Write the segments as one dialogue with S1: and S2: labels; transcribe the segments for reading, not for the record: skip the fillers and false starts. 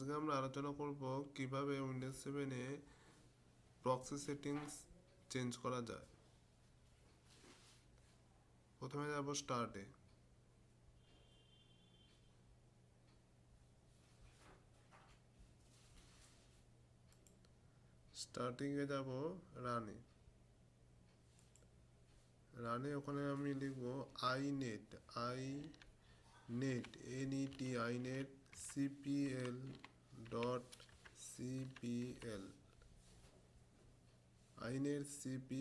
S1: আজকে আমরা আলোচনা করব কিভাবে উইন্ডোজ 7-এ প্রক্সি সেটিংস চেঞ্জ করা যায়। প্রথমে যাব স্টার্টে। স্টার্টিংয়ে যাব রানে। ওখানে আমি লিখব inet inet cpl inetcpl.cpl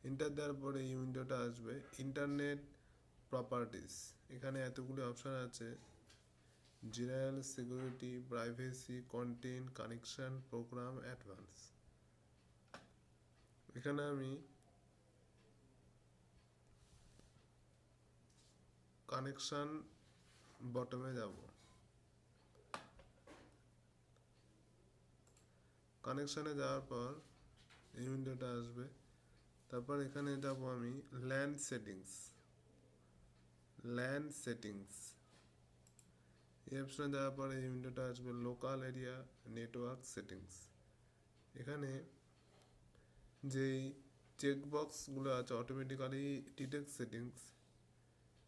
S1: enter দেওয়ার পরে এই উইন্ডোটা আসবে। ইন্টারনেট প্রপার্টিস, এখানে এতগুলি অপশন আছে: general, security, privacy, content, connection, program, advance. এখানে আমি কানেকশন বটমে যাব। কানেকশনে যাওয়ার পর এই উইন্ডোটা আসবে। তারপর এখানে যাব আমি ল্যান্ড সেটিংস। এই অপশনে যাওয়ার পর এই উইন্ডোটা আসবে লোকাল এরিয়া নেটওয়ার্ক সেটিংস। এখানে যেই চেকবক্সগুলো আছে অটোমেটিক্যালি ডিটেক্ট সেটিংস,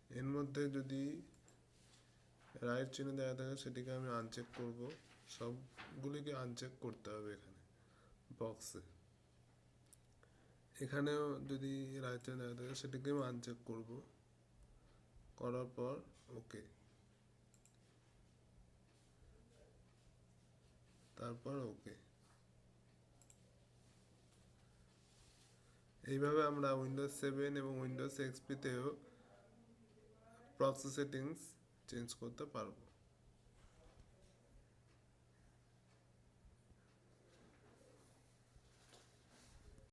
S1: এর মধ্যে যদি রাইট চিহ্ন দেওয়া থাকে সেটিকে আমি আনচেক করব। সবগুলিকে আনচেক করতে হবে এখানে বক্সে। এখানেও যদি রাইট চিহ্ন দেওয়া থাকে সেটিকে আমি আনচেক করব। করার পর ওকে, তারপর ওকে। এইভাবে আমরা উইন্ডোজ 7 এবং উইন্ডোজ এক্সপিতেও প্রক্সি সেটিংস চেঞ্জ করতে পারবো।